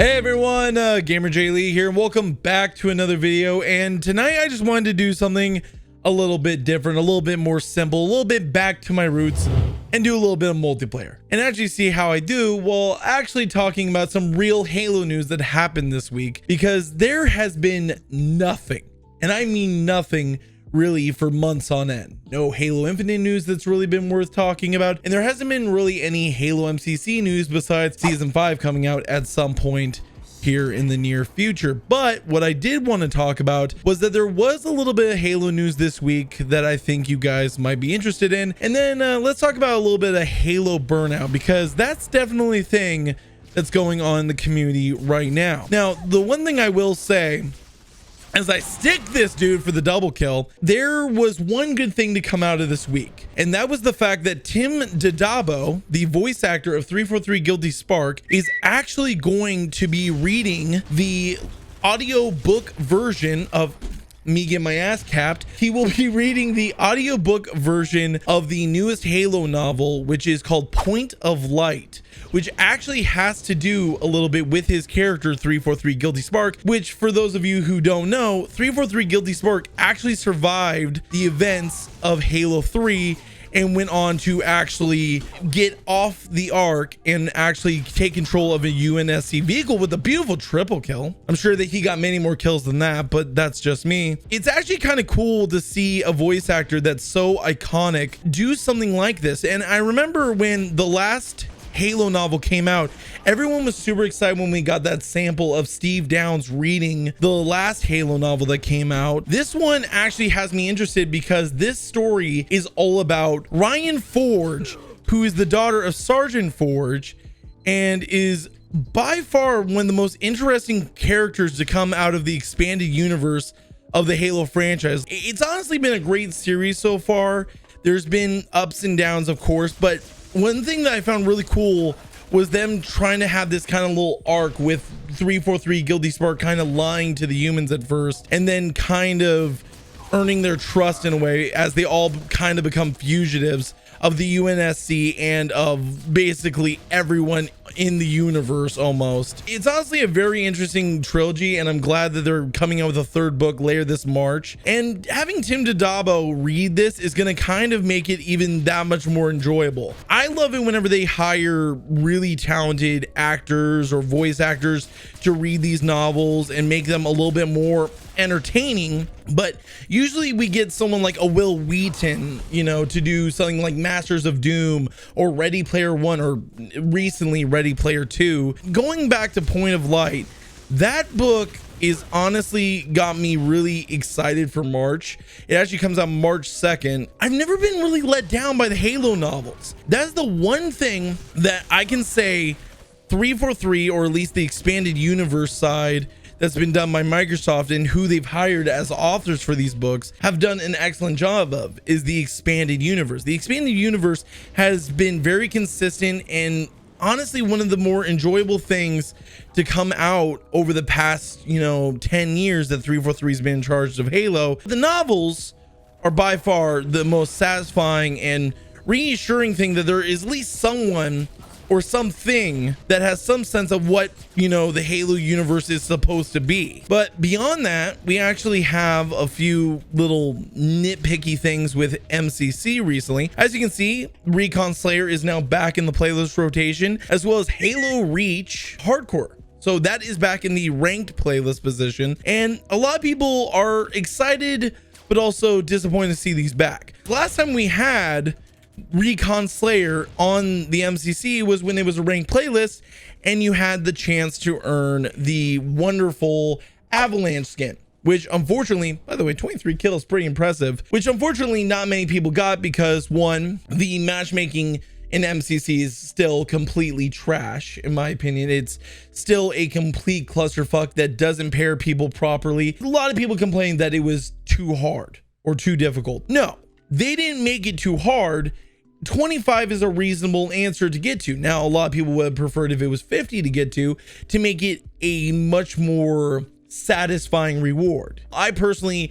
Hey everyone, GamerJlee here, and welcome back to another video. And tonight I just wanted to do something a little bit different, a little bit more simple, a little bit back to my roots, and do a little bit of multiplayer and actually see how I do while actually talking about some real Halo news that happened this week, because there has been nothing, and I mean nothing, really for months on end. No Halo Infinite news that's really been worth talking about, and there hasn't been really any Halo MCC news besides season 5 coming out at some point here in the near future. But what I did want to talk about was that there was a little bit of Halo news this week that I think you guys might be interested in, and then let's talk about a little bit of Halo Burnout, because that's definitely a thing that's going on in the community right now. Now, the one thing I will say, as I stick this dude for the double kill, there was one good thing to come out of this week, and that was the fact that Tim Didabo, the voice actor of 343 Guilty Spark, is actually going to be reading the audiobook version of me get my ass capped. He will be reading the audiobook version of the newest Halo novel, which is called Point of Light, which actually has to do a little bit with his character 343 Guilty Spark, which, for those of you who don't know, 343 Guilty Spark actually survived the events of Halo 3 and went on to actually get off the Ark and actually take control of a UNSC vehicle with a beautiful triple kill. I'm sure that he got many more kills than that, but that's just me. It's actually kind of cool to see a voice actor that's so iconic do something like this. And I remember when the last Halo novel came out, everyone was super excited when we got that sample of Steve Downes reading the last Halo novel that came out. This one actually has me interested because this story is all about Ryan Forge, who is the daughter of Sergeant Forge and is by far one of the most interesting characters to come out of the expanded universe of the Halo franchise. It's honestly been a great series so far. There's been ups and downs, of course, but one thing that I found really cool was them trying to have this kind of little arc with 343 Guilty Spark kind of lying to the humans at first and then kind of earning their trust in a way as they all kind of become fugitives of the UNSC and of basically everyone in the universe almost. It's honestly a very interesting trilogy, and I'm glad that they're coming out with a third book later this March. And having Tim Didabo read this is going to kind of make it even that much more enjoyable. I love it whenever they hire really talented actors or voice actors to read these novels and make them a little bit more entertaining. But usually we get someone like a Will Wheaton, you know, to do something like Masters of Doom or Ready Player One, or recently Ready Player 2. Going back to Point of Light, that book is honestly got me really excited for March. It actually comes out March 2nd. I've never been really let down by the Halo novels. That's the one thing that I can say 343, or at least the expanded universe side that's been done by Microsoft and who they've hired as authors for these books, have done an excellent job of, is the expanded universe. The expanded universe has been very consistent and honestly one of the more enjoyable things to come out over the past 10 years that 343 has been in charge of Halo. The novels are by far the most satisfying and reassuring thing that there is at least someone or something that has some sense of what the Halo universe is supposed to be. But beyond that, we actually have a few little nitpicky things with MCC recently. As you can see, Recon Slayer is now back in the playlist rotation, as well as Halo Reach Hardcore. So that is back in the ranked playlist position, and a lot of people are excited but also disappointed to see these back. Last time we had Recon Slayer on the MCC was when it was a ranked playlist and you had the chance to earn the wonderful Avalanche skin, which unfortunately, by the way, 23 kills, pretty impressive, which unfortunately not many people got because, one, the matchmaking in MCC is still completely trash. In my opinion, it's still a complete clusterfuck that doesn't pair people properly. A lot of people complain that it was too hard or too difficult. No, they didn't make it too hard. 25 is a reasonable answer to get to. Now, a lot of people would have preferred if it was 50 to get to make it a much more satisfying reward. I personally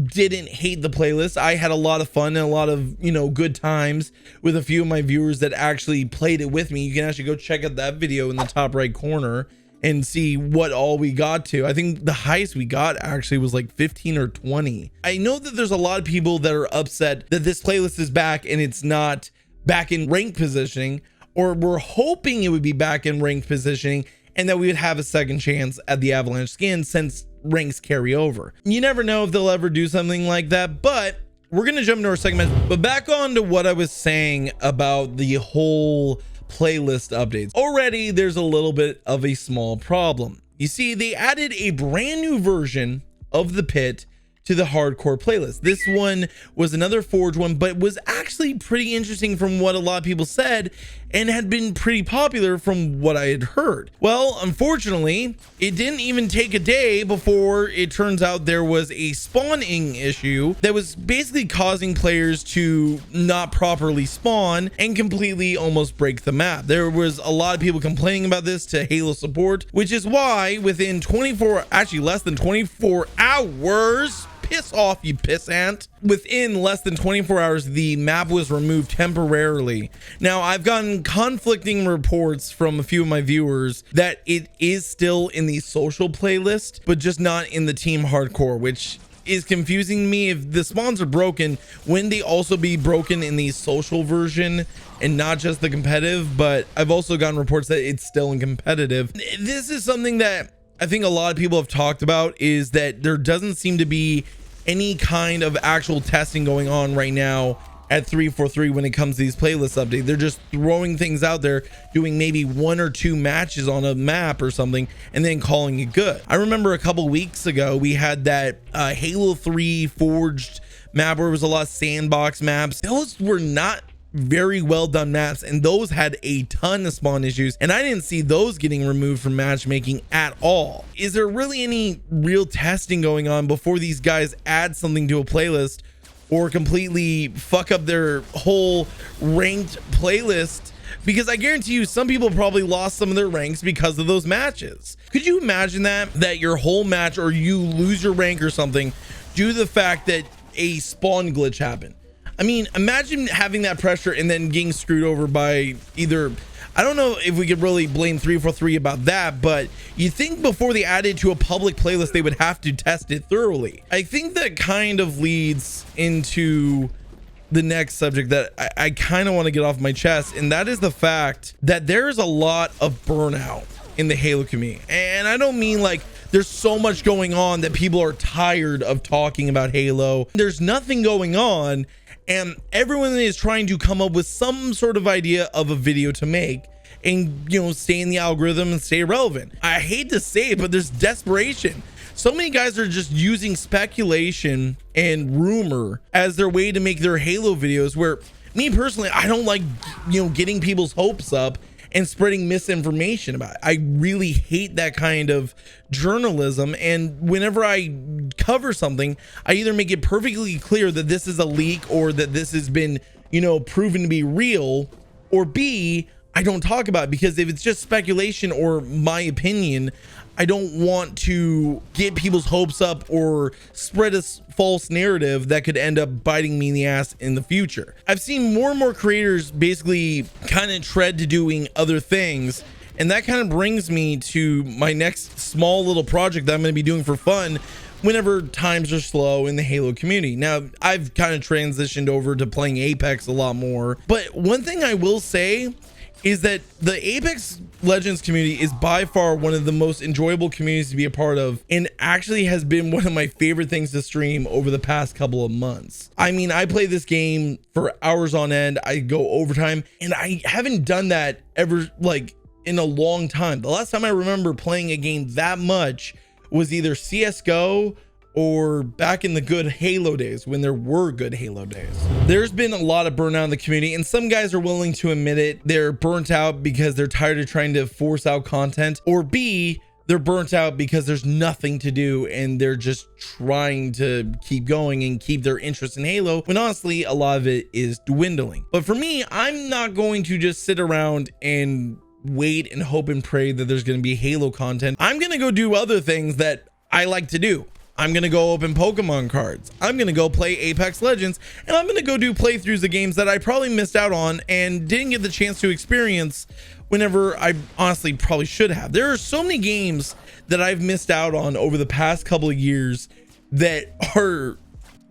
didn't hate the playlist. I had a lot of fun and a lot of, good times with a few of my viewers that actually played it with me. You can actually go check out that video in the top right corner and see what all we got to. I think the highest we got actually was like 15 or 20. I know that there's a lot of people that are upset that this playlist is back and it's not back in ranked positioning, or we're hoping it would be back in ranked positioning and that we would have a second chance at the Avalanche skin since ranks carry over. You never know if they'll ever do something like that, but we're gonna jump into our segment. But back on to what I was saying about the whole playlist updates. Already there's a little bit of a small problem. You see, they added a brand new version of the pit to the hardcore playlist. This one was another Forge one, but was actually pretty interesting from what a lot of people said, and had been pretty popular from what I had heard. Well, unfortunately, it didn't even take a day before it turns out there was a spawning issue that was basically causing players to not properly spawn and completely almost break the map. There was a lot of people complaining about this to Halo support, which is why within less than 24 hours, piss off, you pissant. Within less than 24 hours, the map was removed temporarily. Now, I've gotten conflicting reports from a few of my viewers that it is still in the social playlist, but just not in the team hardcore, which is confusing me. If the spawns are broken, wouldn't they also be broken in the social version and not just the competitive? But I've also gotten reports that it's still in competitive. This is something that I think a lot of people have talked about, is that there doesn't seem to be any kind of actual testing going on right now at 343 when it comes to these playlist updates. They're just throwing things out there, doing maybe 1 or 2 matches on a map or something, and then calling it good. I remember a couple weeks ago we had that Halo 3 Forged map where it was a lot of sandbox maps. Those were not very well done maps, and those had a ton of spawn issues, and I didn't see those getting removed from matchmaking at all. Is there really any real testing going on before these guys add something to a playlist or completely fuck up their whole ranked playlist? Because I guarantee you some people probably lost some of their ranks because of those matches. Could you imagine that your whole match, or you lose your rank or something due to the fact that a spawn glitch happened? I mean, imagine having that pressure and then getting screwed over by either, I don't know if we could really blame 343 about that, but you think before they added to a public playlist, they would have to test it thoroughly. I think that kind of leads into the next subject that I kind of want to get off my chest, and that is the fact that there's a lot of burnout in the Halo community. And I don't mean like there's so much going on that people are tired of talking about Halo. There's nothing going on, and everyone is trying to come up with some sort of idea of a video to make and, you know, stay in the algorithm and stay relevant. I hate to say it, but there's desperation. So many guys are just using speculation and rumor as their way to make their Halo videos, where me personally, I don't like, you know, getting people's hopes up and spreading misinformation about it. I really hate that kind of journalism, and whenever I cover something, I either make it perfectly clear that this is a leak or that this has been, you know, proven to be real, or B, I don't talk about it, because if it's just speculation or my opinion, I don't want to get people's hopes up or spread a false narrative that could end up biting me in the ass in the future. I've seen more and more creators basically kind of tread to doing other things, and that kind of brings me to my next small little project that I'm going to be doing for fun whenever times are slow in the Halo community. Now, I've kind of transitioned over to playing Apex a lot more, but one thing I will say is that the Apex Legends community is by far one of the most enjoyable communities to be a part of, and actually has been one of my favorite things to stream over the past couple of months. I mean, I play this game for hours on end. I go overtime, and I haven't done that ever, like, in a long time. The last time I remember playing a game that much was either CSGO or back in the good Halo days, when there were good Halo days. There's been a lot of burnout in the community, and some guys are willing to admit it. They're burnt out because they're tired of trying to force out content, or B, they're burnt out because there's nothing to do and they're just trying to keep going and keep their interest in Halo, when honestly a lot of it is dwindling. But for me, I'm not going to just sit around and wait and hope and pray that there's going to be Halo content. I'm going to go do other things that I like to do. I'm going to go open Pokemon cards. I'm going to go play Apex Legends, and I'm going to go do playthroughs of games that I probably missed out on and didn't get the chance to experience whenever I honestly probably should have. There are so many games that I've missed out on over the past couple of years that are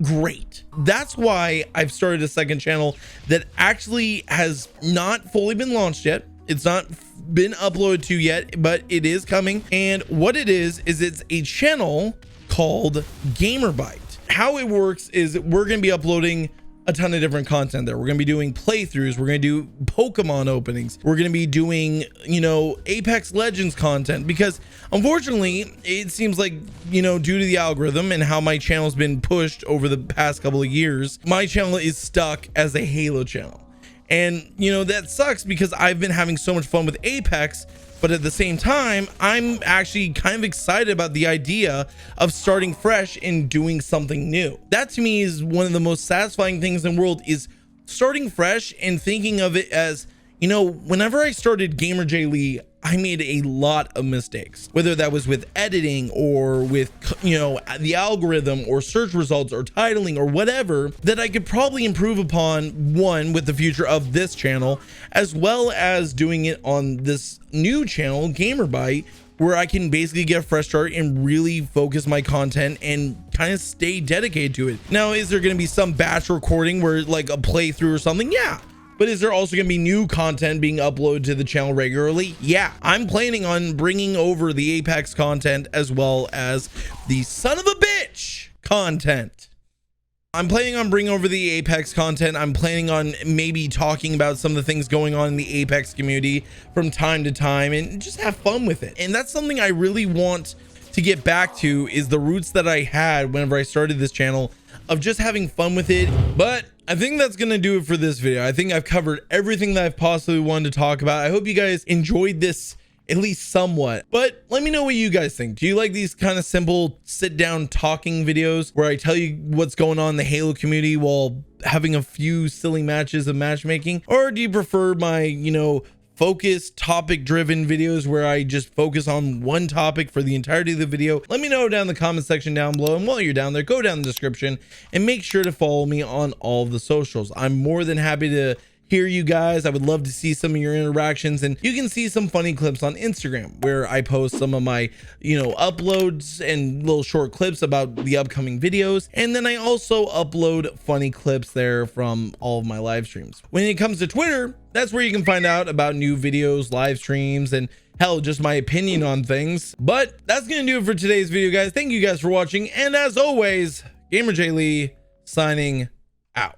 great. That's why I've started a second channel that actually has not fully been launched yet. It's not been uploaded to yet, but it is coming. And what it is it's a channel called GamerJlee. How it works is we're going to be uploading a ton of different content there. We're going to be doing playthroughs. We're going to do Pokemon openings. We're going to be doing, you know, Apex Legends content, because unfortunately it seems like, you know, due to the algorithm and how my channel's been pushed over the past couple of years, my channel is stuck as a Halo channel. And, you know, that sucks because I've been having so much fun with Apex, but at the same time, I'm actually kind of excited about the idea of starting fresh and doing something new. That to me is one of the most satisfying things in the world, is starting fresh and thinking of it as, you know, whenever I started GamerJlee, I made a lot of mistakes, whether that was with editing or with, you know, the algorithm or search results or titling or whatever, that I could probably improve upon, one, with the future of this channel, as well as doing it on this new channel, GamerJlee, where I can basically get a fresh start and really focus my content and kind of stay dedicated to it. Now, is there going to be some batch recording where like a playthrough or something? Yeah. But is there also going to be new content being uploaded to the channel regularly? Yeah, I'm planning on bringing over the Apex content as well as the son of a bitch content. I'm planning on bringing over the Apex content. I'm planning on maybe talking about some of the things going on in the Apex community from time to time and just have fun with it. And that's something I really want to get back to, is the roots that I had whenever I started this channel, of just having fun with it. But I think that's gonna do it for this video. I think I've covered everything that I've possibly wanted to talk about. I hope you guys enjoyed this at least somewhat, but let me know what you guys think. Do you like these kind of simple sit down talking videos where I tell you what's going on in the Halo community while having a few silly matches of matchmaking? Or do you prefer my, you know, focused topic driven videos where I just focus on one topic for the entirety of the video? Let me know down in the comment section down below. And while you're down there, go down in the description and make sure to follow me on all of the socials. I'm more than happy to hear you guys. I would love to see some of your interactions, and you can see some funny clips on Instagram where I post some of my, you know, uploads and little short clips about the upcoming videos. And then I also upload funny clips there from all of my live streams. When it comes to Twitter, that's where you can find out about new videos, live streams, and hell, just my opinion on things. But that's gonna do it for today's video, guys. Thank you guys for watching, and as always, GamerJlee signing out.